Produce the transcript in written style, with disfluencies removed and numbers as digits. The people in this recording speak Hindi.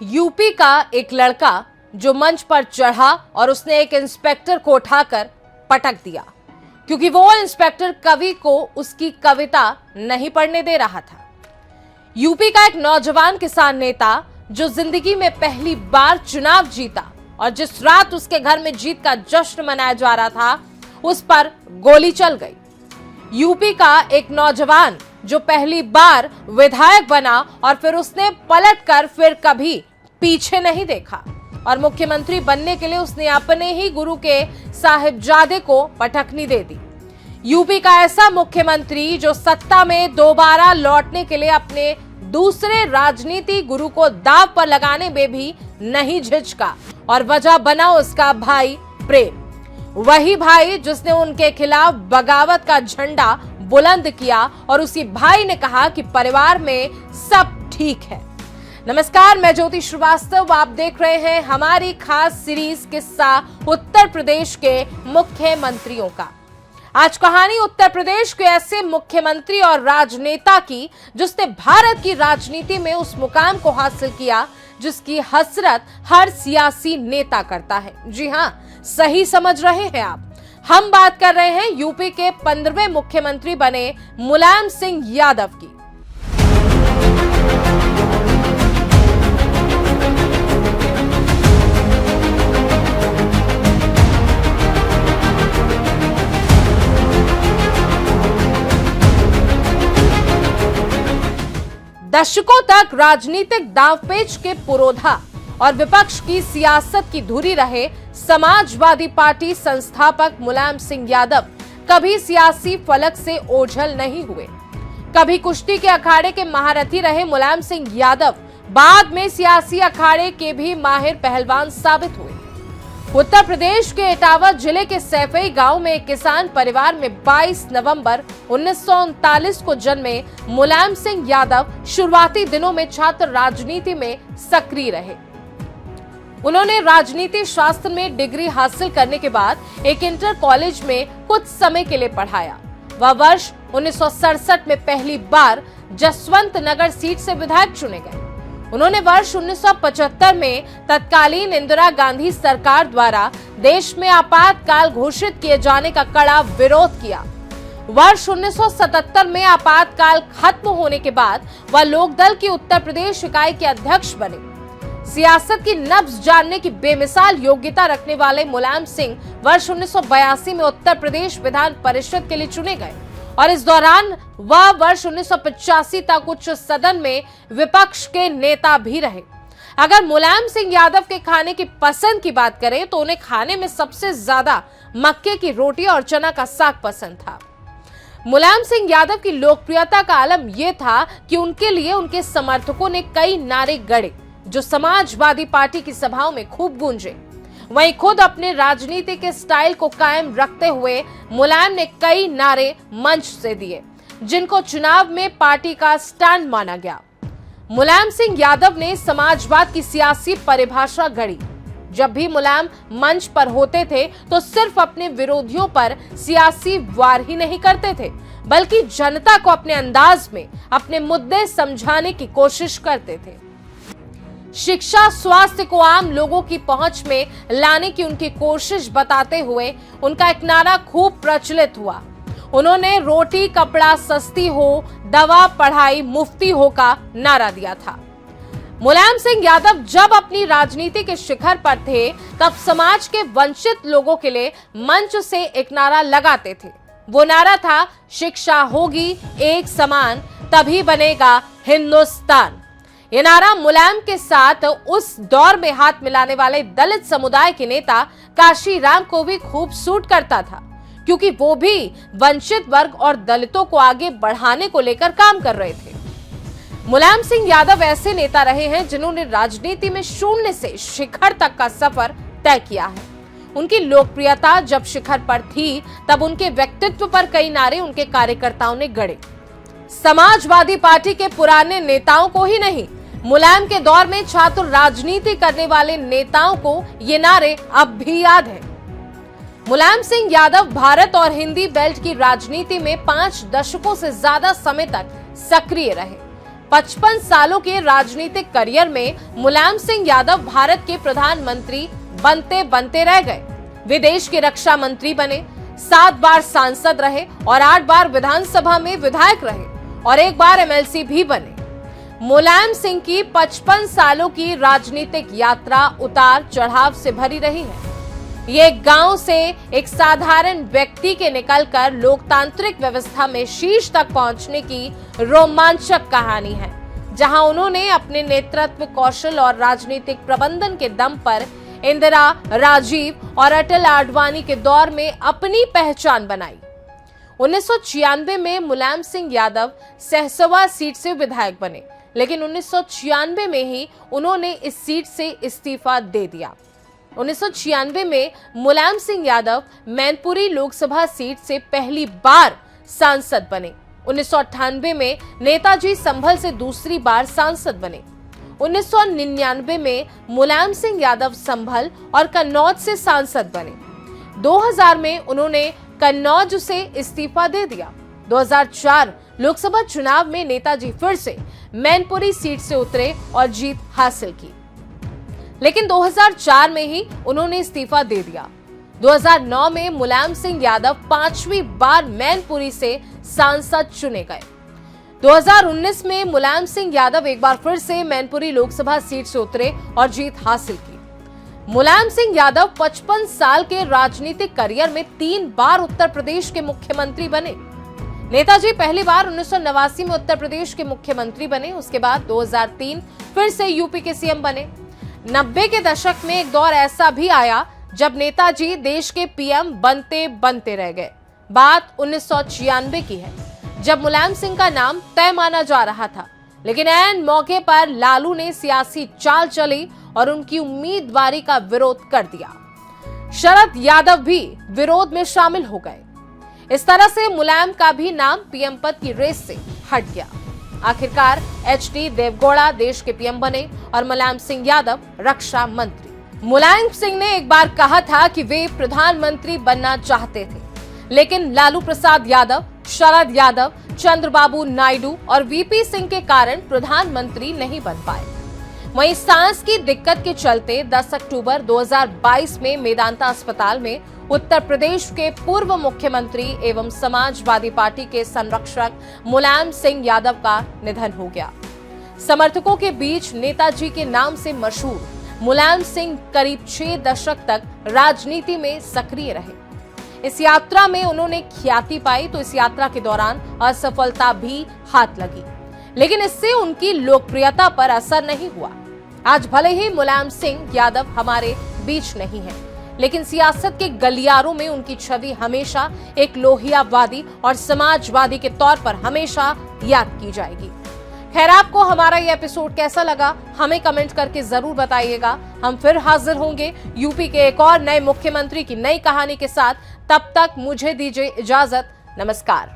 यूपी का एक लड़का जो मंच पर चढ़ा और उसने एक इंस्पेक्टर को उठाकर पटक दिया क्योंकि वो इंस्पेक्टर कवि को उसकी कविता नहीं पढ़ने दे रहा था। यूपी का एक नौजवान किसान नेता जो जिंदगी में पहली बार चुनाव जीता और जिस रात उसके घर में जीत का जश्न मनाया जा रहा था उस पर गोली चल गई। यूपी का एक नौजवान जो पहली बार विधायक बना और फिर उसने पलटकर फिर कभी पीछे नहीं देखा और मुख्यमंत्री बनने के लिए उसने अपने ही गुरु के साहिबजादे को पटकनी दे दी। यूपी का ऐसा मुख्यमंत्री जो सत्ता में दोबारा लौटने के लिए अपने दूसरे राजनीति गुरु को दांव पर लगाने में भी नहीं झिझका और वजह बना उसका भाई प्रेम, वही भाई जिसने उनके खिलाफ बगावत का झंडा बुलंद किया और उसी भाई ने कहा कि परिवार में सब ठीक है। नमस्कार, मैं ज्योति श्रीवास्तव, आप देख रहे हैं हमारी खास सीरीज किस्सा उत्तर प्रदेश के मुख्यमंत्रियों का। आज कहानी उत्तर प्रदेश के ऐसे मुख्यमंत्री और राजनेता की जिसने भारत की राजनीति में उस मुकाम को हासिल किया जिसकी हसरत हर सियासी नेता करता है। जी हां, सही समझ रहे हैं आप। हम बात कर रहे हैं यूपी के 15वें मुख्यमंत्री बने मुलायम सिंह यादव की। दशकों तक राजनीतिक दांवपेच के पुरोधा और विपक्ष की सियासत की धुरी रहे समाजवादी पार्टी संस्थापक मुलायम सिंह यादव कभी सियासी फलक से ओझल नहीं हुए। कभी कुश्ती के अखाड़े के महारथी रहे मुलायम सिंह यादव बाद में सियासी अखाड़े के भी माहिर पहलवान साबित हुए। उत्तर प्रदेश के इटावा जिले के सैफई गांव में एक किसान परिवार में 22 नवंबर 1939 को जन्मे मुलायम सिंह यादव शुरुआती दिनों में छात्र राजनीति में सक्रिय रहे। उन्होंने राजनीति शास्त्र में डिग्री हासिल करने के बाद एक इंटर कॉलेज में कुछ समय के लिए पढ़ाया। वह वर्ष 1967 में पहली बार जसवंत नगर सीट से विधायक चुने गए। उन्होंने वर्ष 1975 में तत्कालीन इंदिरा गांधी सरकार द्वारा देश में आपातकाल घोषित किए जाने का कड़ा विरोध किया। वर्ष 1977 में आपातकाल खत्म होने के बाद वह लोकदल की उत्तर प्रदेश इकाई के अध्यक्ष बने। सियासत की नब्ज जानने की बेमिसाल योग्यता रखने वाले मुलायम सिंह वर्ष 1982 में उत्तर प्रदेश विधान परिषद के लिए चुने गए और इस दौरान वह वर्ष 1985 तक उच्च सदन में विपक्ष के नेता भी रहे। अगर मुलायम सिंह यादव के खाने की पसंद की बात करें तो उन्हें खाने में सबसे ज्यादा मक्के की रोटी और चना का साग पसंद था। मुलायम सिंह यादव की लोकप्रियता का आलम यह था कि उनके लिए उनके समर्थकों ने कई नारे गढ़े जो समाजवादी पार्टी की सभाओं में खूब गूंजे। वहीं खुद अपने राजनीति के स्टाइल को कायम रखते हुए मुलायम ने कई नारे मंच से दिए जिनको चुनाव में पार्टी का स्टैंड माना गया। मुलायम सिंह यादव ने समाजवाद की सियासी परिभाषा गढ़ी। जब भी मुलायम मंच पर होते थे तो सिर्फ अपने विरोधियों पर सियासी वार ही नहीं करते थे बल्कि जनता को अपने अंदाज में अपने मुद्दे समझाने की कोशिश करते थे। शिक्षा, स्वास्थ्य को आम लोगों की पहुंच में लाने की उनकी कोशिश बताते हुए उनका एक नारा खूब प्रचलित हुआ। उन्होंने रोटी कपड़ा सस्ती हो, दवा पढ़ाई मुफ्ती हो का नारा दिया था। मुलायम सिंह यादव जब अपनी राजनीति के शिखर पर थे तब समाज के वंचित लोगों के लिए मंच से एक नारा लगाते थे। वो नारा था, शिक्षा होगी एक समान तभी बनेगा हिंदुस्तान। ये नारा मुलायम के साथ उस दौर में हाथ मिलाने वाले दलित समुदाय के नेता काशी राम को भी खूब सूट करता था क्योंकि वो भी वंचित वर्ग और दलितों को आगे बढ़ाने को लेकर काम कर रहे थे। मुलायम सिंह यादव ऐसे नेता रहे हैं जिन्होंने राजनीति में शून्य से शिखर तक का सफर तय किया है। उनकी लोकप्रियता जब शिखर पर थी तब उनके व्यक्तित्व पर कई नारे उनके कार्यकर्ताओं ने गढ़े। समाजवादी पार्टी के पुराने नेताओं को ही नहीं, मुलायम के दौर में छात्र राजनीति करने वाले नेताओं को ये नारे अब भी याद है। मुलायम सिंह यादव भारत और हिंदी बेल्ट की राजनीति में 5 दशकों से ज्यादा समय तक सक्रिय रहे। 55 सालों के राजनीतिक करियर में मुलायम सिंह यादव भारत के प्रधानमंत्री बनते बनते रह गए। वे देश के रक्षा मंत्री बने, 7 बार सांसद रहे और 8 बार विधानसभा में विधायक रहे और 1 बार एमएलसी भी बने। मुलायम सिंह की 55 सालों की राजनीतिक यात्रा उतार चढ़ाव से भरी रही है। ये गांव से एक साधारण व्यक्ति के निकलकर लोकतांत्रिक व्यवस्था में शीर्ष तक पहुंचने की रोमांचक कहानी है, जहां उन्होंने अपने नेतृत्व कौशल और राजनीतिक प्रबंधन के दम पर इंदिरा, राजीव और अटल आडवाणी के दौर में अपनी पहचान बनाई। 1996 में मुलायम सिंह यादव सहसवा सीट से विधायक बने, लेकिन 1996 में ही उन्होंने इस सीट से इस्तीफा दे दिया। 1996 में मुलायम सिंह यादव मैनपुरी लोकसभा सीट से पहली बार सांसद बने। 1998 में नेताजी संभल से दूसरी बार सांसद बने। 1999 में मुलायम सिंह यादव संभल और कन्नौज से सांसद बने। 2000 में उन्होंने कन्नौज से इस्तीफा दे दिया। 2004 लोकसभा चुनाव में नेताजी फिर से मैनपुरी सीट से उतरे और जीत हासिल की, लेकिन 2004 में ही उन्होंने इस्तीफा दे दिया। 2009 में मुलायम सिंह यादव 5वीं बार मैनपुरी से सांसद चुने गए। 2019 में मुलायम सिंह यादव एक बार फिर से मैनपुरी लोकसभा सीट से उतरे और जीत हासिल की। मुलायम सिंह यादव 55 साल के राजनीतिक करियर में 3 बार उत्तर प्रदेश के मुख्यमंत्री बने। नेताजी पहली बार 1989 में उत्तर प्रदेश के मुख्यमंत्री बने। उसके बाद 2003 फिर से यूपी के सीएम बने। 90 के दशक में एक दौर ऐसा भी आया जब नेताजी देश के पीएम बनते बनते रह गए। बात 1996 की है, जब मुलायम सिंह का नाम तय माना जा रहा था, लेकिन ऐन मौके पर लालू ने सियासी चाल चली और उनकी उम्मीदवारी का विरोध कर दिया। शरद यादव भी विरोध में शामिल हो गए। इस तरह से मुलायम का भी नाम पीएम पद की रेस से हट गया। आखिरकार एचडी देवगौड़ा देश के पीएम बने और मुलायम सिंह यादव रक्षा मंत्री। मुलायम सिंह ने एक बार कहा था कि वे प्रधानमंत्री बनना चाहते थे, लेकिन लालू प्रसाद यादव, शरद यादव, चंद्रबाबू नायडू और वीपी सिंह के कारण प्रधानमंत्री नहीं बन पाए। वहीं सांस की दिक्कत के चलते 10 अक्टूबर 2022 में मेदांता अस्पताल में उत्तर प्रदेश के पूर्व मुख्यमंत्री एवं समाजवादी पार्टी के संरक्षक मुलायम सिंह यादव का निधन हो गया। समर्थकों के बीच नेताजी के नाम से मशहूर मुलायम सिंह करीब 6 दशक तक राजनीति में सक्रिय रहे। इस यात्रा में उन्होंने ख्याति पाई तो इस यात्रा के दौरान असफलता भी हाथ लगी, लेकिन इससे उनकी लोकप्रियता पर असर नहीं हुआ। आज भले ही मुलायम सिंह यादव हमारे बीच नहीं है, लेकिन सियासत के गलियारों में उनकी छवि हमेशा एक लोहियावादी और समाजवादी के तौर पर हमेशा याद की जाएगी। खैर, आपको हमारा ये एपिसोड कैसा लगा हमें कमेंट करके जरूर बताइएगा। हम फिर हाजिर होंगे यूपी के एक और नए मुख्यमंत्री की नई कहानी के साथ। तब तक मुझे दीजिए इजाजत। नमस्कार।